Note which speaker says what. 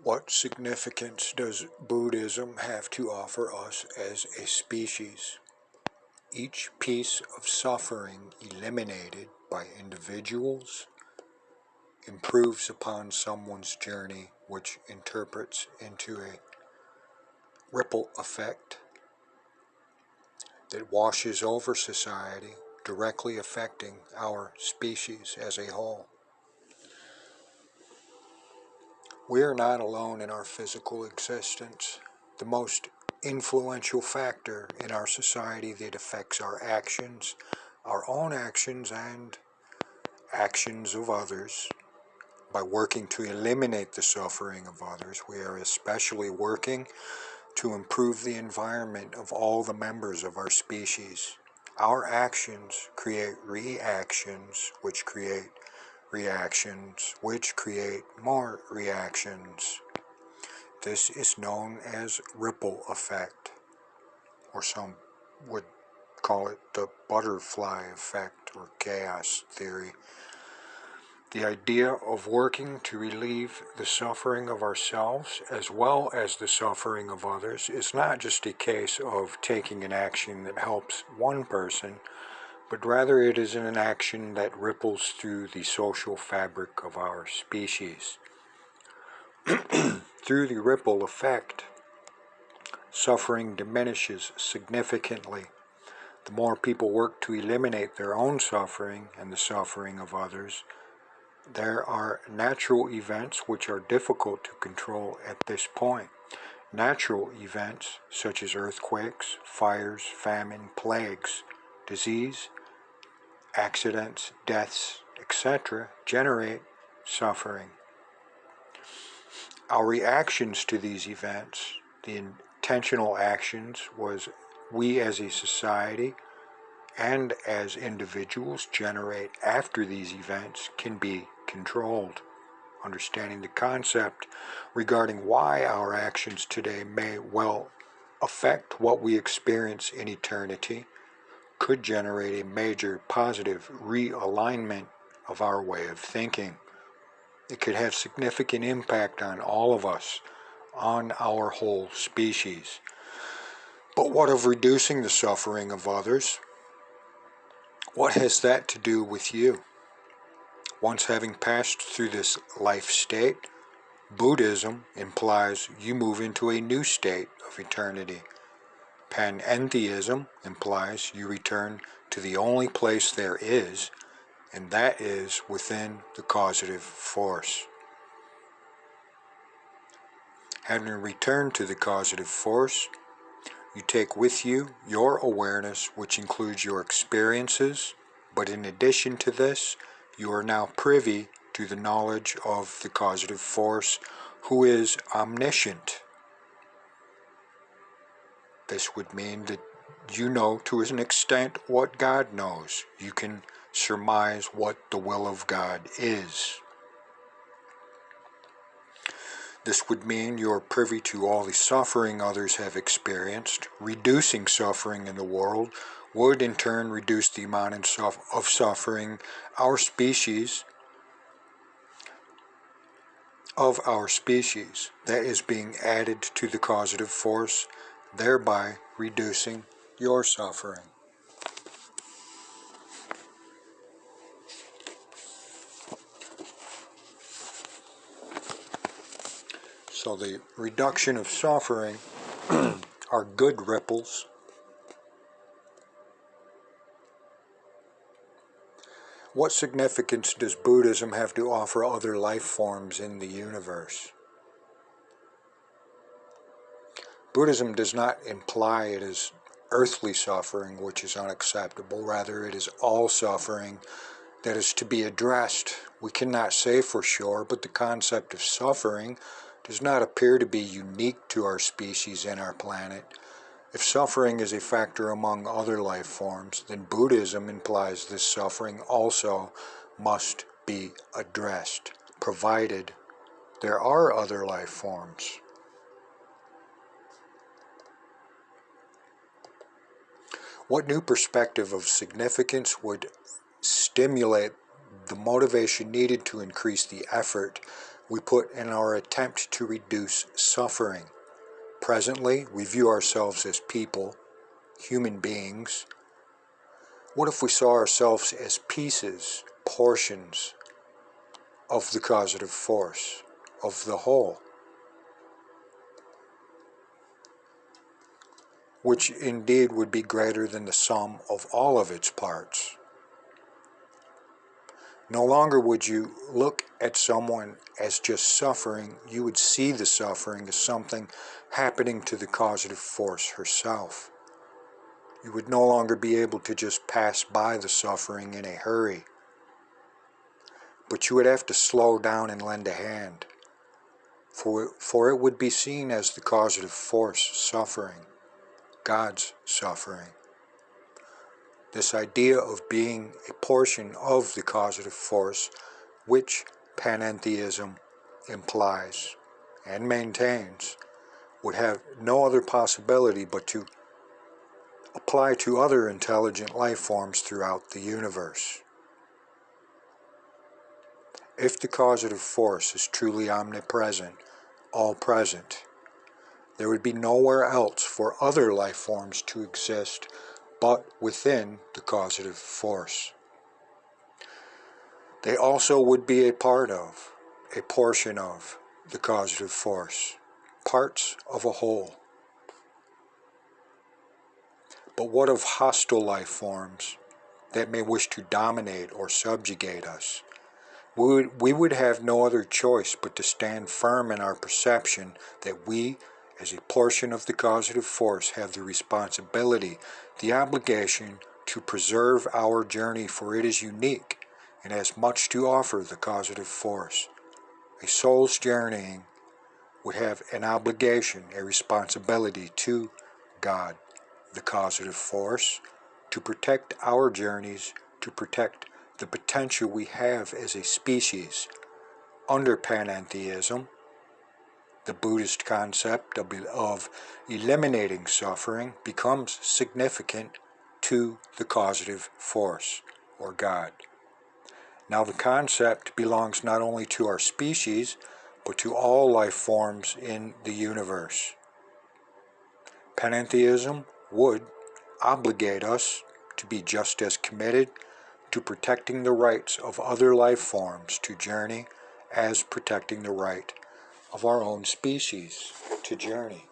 Speaker 1: What significance does Buddhism have to offer us as a species? Each piece of suffering eliminated by individuals improves upon someone's journey, which interprets into a ripple effect that washes over society, directly affecting our species as a whole. We are not alone in our physical existence. The most influential factor in our society that affects our actions, our own actions and actions of others, by working to eliminate the suffering of others, we are especially working to improve the environment of all the members of our species. Our actions create reactions, which create reactions, which create more reactions. This is known as ripple effect, or some would call it the butterfly effect or chaos theory. The idea of working to relieve the suffering of ourselves as well as the suffering of others is not just a case of taking an action that helps one person, but rather it is an action that ripples through the social fabric of our species. Through the ripple effect, suffering diminishes significantly. The more people work to eliminate their own suffering and the suffering of others, there are natural events which are difficult to control at this point. Natural events such as earthquakes, fires, famine, plagues, disease, accidents, deaths, etc. generate suffering. Our reactions to these events, the intentional actions, was we as a society and as individuals generate after these events can be controlled. Understanding the concept regarding why our actions today may well affect what we experience in eternity could generate a major positive realignment of our way of thinking. It could have significant impact on all of us, on our whole species. But what of reducing the suffering of others? What has that to do with you? Once having passed through this life state, Buddhism implies you move into a new state of eternity. Panentheism implies you return to the only place there is, and that is within the causative force. Having returned to the causative force, you take with you your awareness, which includes your experiences, but in addition to this, you are now privy to the knowledge of the causative force, who is omniscient. This would mean that you know to an extent what God knows. You can surmise what the will of God is. This would mean you are privy to all the suffering others have experienced. Reducing suffering in the world would in turn reduce the amount of suffering our species that is being added to the causative force, thereby reducing your suffering. So the reduction of suffering are good ripples. What significance does Buddhism have to offer other life forms in the universe? Buddhism does not imply it is earthly suffering which is unacceptable. Rather, it is all suffering that is to be addressed. We cannot say for sure, but the concept of suffering does not appear to be unique to our species and our planet. If suffering is a factor among other life forms, then Buddhism implies this suffering also must be addressed, provided there are other life forms. What new perspective of significance would stimulate the motivation needed to increase the effort we put in our attempt to reduce suffering. Presently, we view ourselves as people, human beings. What if we saw ourselves as pieces, portions of the causative force, of the whole, which indeed would be greater than the sum of all of its parts? No longer would you look at someone as just suffering, you would see the suffering as something happening to the causative force herself. You would no longer be able to just pass by the suffering in a hurry, but you would have to slow down and lend a hand, for it would be seen as the causative force suffering, God's suffering. This idea of being a portion of the causative force, which Panentheism implies and maintains, would have no other possibility but to apply to other intelligent life forms throughout the universe. If the causative force is truly omnipresent, all-present, there would be nowhere else for other life forms to exist but within the causative force. They also would be a part of, a portion of, the causative force, parts of a whole. But what of hostile life forms that may wish to dominate or subjugate us? We would have no other choice but to stand firm in our perception that we, as a portion of the causative force, have the responsibility, the obligation to preserve our journey, for it is unique and has much to offer the causative force. A soul's journeying would have an obligation, a responsibility to God, the causative force, to protect our journeys, to protect the potential we have as a species. Under Panentheism, the Buddhist concept of eliminating suffering becomes significant to the causative force, or God. Now the concept belongs not only to our species, but to all life forms in the universe. Panentheism would obligate us to be just as committed to protecting the rights of other life forms to journey as protecting the right of our own species to journey.